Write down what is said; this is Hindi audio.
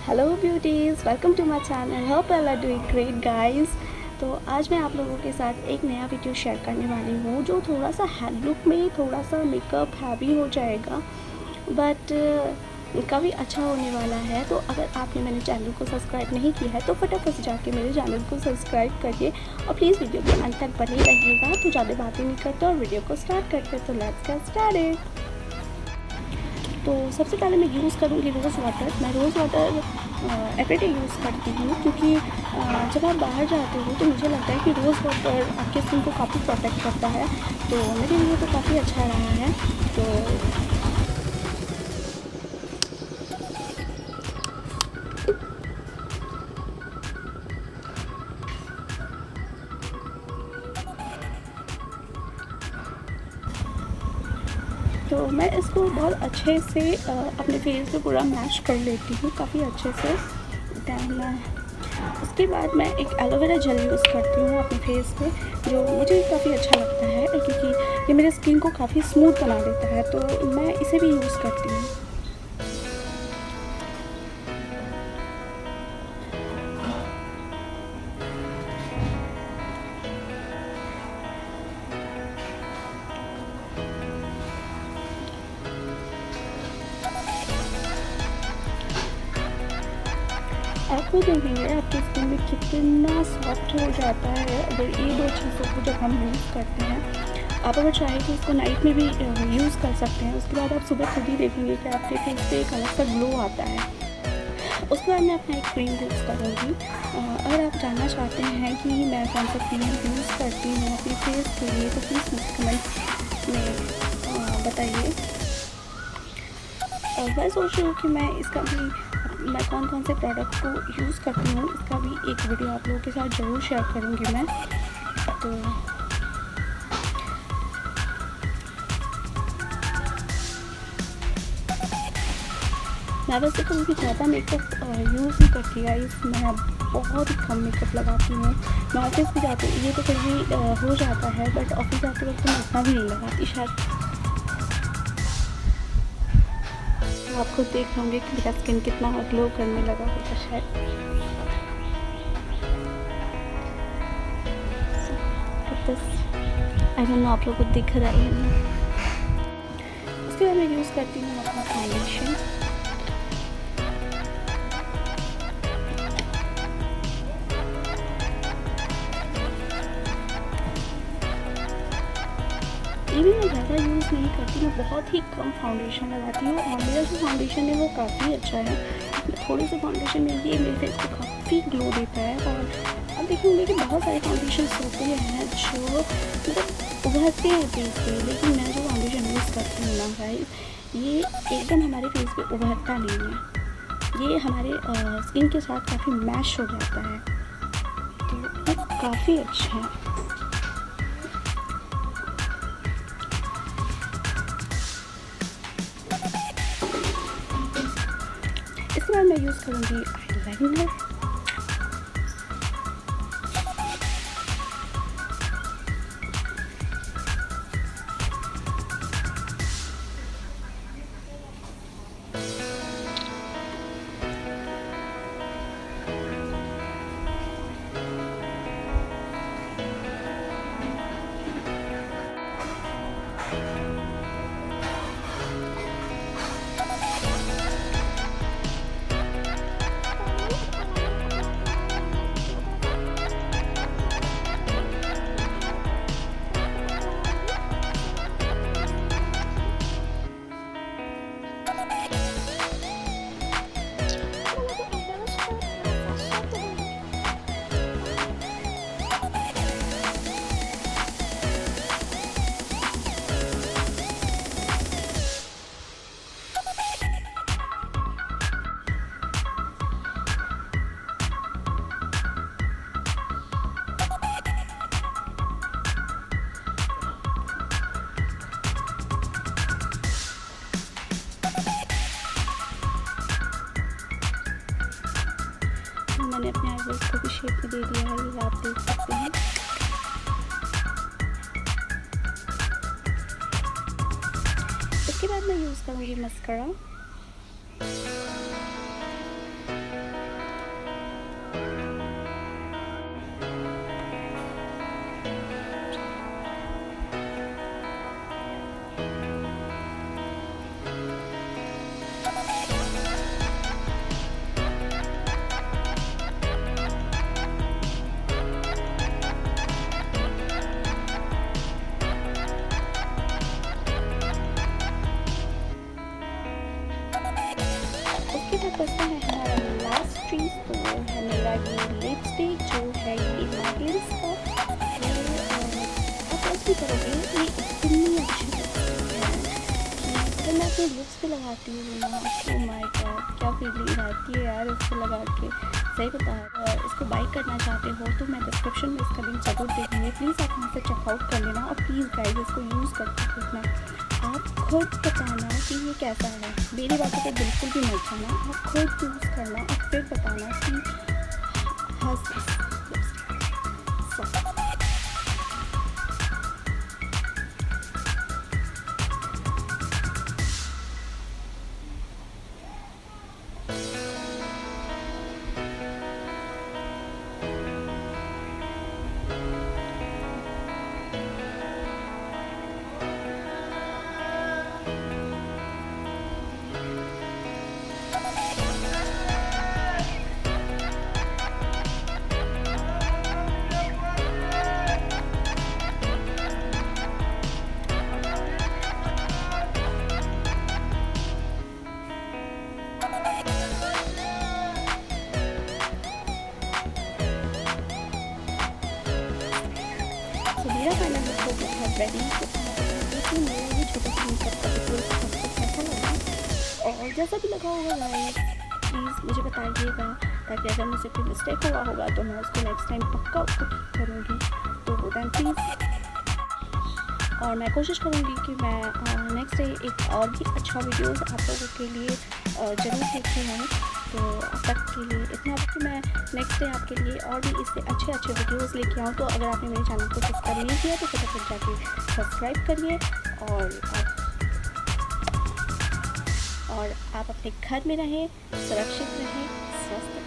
Hello beauties, welcome to my channel. Hope all are doing great guys. तो आज मैं आप लोगों के साथ एक नया वीडियो शेयर करने वाली हूँ जो थोड़ा सा हैंड लुक में थोड़ा सा मेकअप हैवी हो जाएगा, बट काफ़ी अच्छा होने वाला है। तो अगर आपने मेरे चैनल को सब्सक्राइब नहीं किया है तो फटाफट से जाके मेरे चैनल को सब्सक्राइब करिए और प्लीज़ वीडियो के अंत तक बने रहिएगा। तो ज़्यादा बातें नहीं करते और वीडियो को स्टार्ट करते, तो लेट्स गेट स्टार्टेड। तो सबसे पहले मैं यूज़ करूँगी रोज़ वाटर। मैं रोज़ वाटर एवरीडे यूज़ करती हूँ क्योंकि जब आप बाहर जाते हो तो मुझे लगता है कि रोज़ वाटर आपके स्किन को काफ़ी प्रोटेक्ट करता है। तो मेरे लिए तो काफ़ी अच्छा रहा है। तो मैं इसको बहुत अच्छे से अपने फेस पे पूरा मैश कर लेती हूँ काफ़ी अच्छे से। दैन उसके बाद मैं एक एलोवेरा जेल यूज़ करती हूँ अपने फेस पे, जो मुझे काफ़ी अच्छा लगता है क्योंकि ये मेरे स्किन को काफ़ी स्मूथ बना देता है। तो मैं इसे भी यूज़ करती हूँ। आप खुद देखेंगे आपकी स्किन में कितना सॉफ्ट हो जाता है अगर ये दो चीज़ों को जब हम यूज़ करते हैं। आप अगर चाहें तो इसको नाइट में भी यूज़ कर सकते हैं। उसके बाद आप सुबह खुद ही देखेंगे कि आपके फेस पे एक अलग सा ग्लो आता है। उसके बाद मैं अपना एक क्रीम यूज़ करूँगी। अगर आप जानना चाहते हैं कि मैं कौन सा क्रीम यूज़ करती हूँ अपने फेस के लिए तो प्लीज़ मुझे कमेंट में बताइए। मैं सोच रही हूँ कि मैं कौन कौन से प्रोडक्ट को यूज़ करती हूँ इसका भी एक वीडियो आप लोगों के साथ ज़रूर शेयर करूँगी मैं। तो मैं वैसे कभी ज़्यादा मेकअप यूज़ नहीं करती गाइस। मैं बहुत ही कम मेकअप लगाती हूँ। मैं ऑफिस भी जाती हूँ, ये तो फिर भी हो जाता है, बट ऑफिस जाते वक्त मैं इतना भी नहीं लगाती शायद। आप खुद देख होंगे कि मेरा स्किन कितना ग्लो करने लगा होगा शायद। आई डोंट नो आप लोगों को दिख रहा है या नहीं। उसके बाद मैं यूज़ करती हूँ अपना फाउंडेशन। ये भी मैं ज़्यादा यूज़ नहीं करती, मैं बहुत ही कम फाउंडेशन लगाती हूँ और मेरा जो फाउंडेशन है वो काफ़ी अच्छा है। थोड़े से फाउंडेशन में ये मेरे फेस को काफ़ी ग्लो देता है। और अब देखेंगे कि बहुत सारे फाउंडेशन होते हैं जो मतलब उभरते हैं फेस पे, लेकिन मैं जो फाउंडेशन यूज़ करती हूँ ना गाइस, ये एकदम हमारे फेस पे उभरता नहीं है। ये हमारे स्किन के साथ काफ़ी मैश हो जाता है, तो ये काफ़ी अच्छा है। इसके बाद मैं यूज़ करूँगी आईलाइनर। मैंने अपने आईब्रोज को भी शेप में दे दिया है, ये आप देख सकते हैं। इसके बाद मैं यूज़ करूँगी मस्कारा। बचता है हमारा लास्ट चीज़, तो वो है मेरा ये लिपस्टिक जो है ये माइग्लिम्स का। आप ऐसी करोगे ये इतनी अच्छी लिपस्टिक है कि जब मैं अपने लिप्स पे लगाती हूँ ना, ओ माय गॉड क्या फीलिंग आती है यार इसको लगा के। सही बता, इसको बाई करना चाहते हो तो मैं डिस्क्रिप्शन में इसका लिंक ज़रूर दे दूँगी, प्लीज़ आप वहाँ से चेकआउट कर लेना। और प्लीज़ गाइस इसको यूज़ करके देखना, आप खुद बताना कि ये कैसा है। मेरी बातों पे बिल्कुल भी मत जाना, आप खुद यूज़ करना और फिर बताना कि हंस मेरा फाइनल लुक हो गया है रेडी। देखिए मेरा ये छोटा सा मेकअप का वीडियो आपको कैसा लगा, और जैसा भी लगा होगा गाइस प्लीज़ मुझे बताइएगा, ताकि अगर मुझसे कोई मिस्टेक हुआ होगा तो मैं उसको नेक्स्ट टाइम पक्का उसको ठीक करूँगी। तो दैन प्लीज़, और मैं कोशिश करूँगी कि मैं नेक्स्ट डे एक और भी अच्छा वीडियोस आप लोगों के लिए ज़रूर लेके आऊँ। तो अब तक के लिए इतना कि मैं नेक्स्ट डे आपके लिए और भी इससे अच्छे अच्छे वीडियोस लेके आऊँ। तो अगर आपने मेरे चैनल को सब्सक्राइब नहीं किया तो फटाफट जाके सब्सक्राइब करिए, और आप अपने घर में रहें, सुरक्षित रहें, स्वस्थ रहें।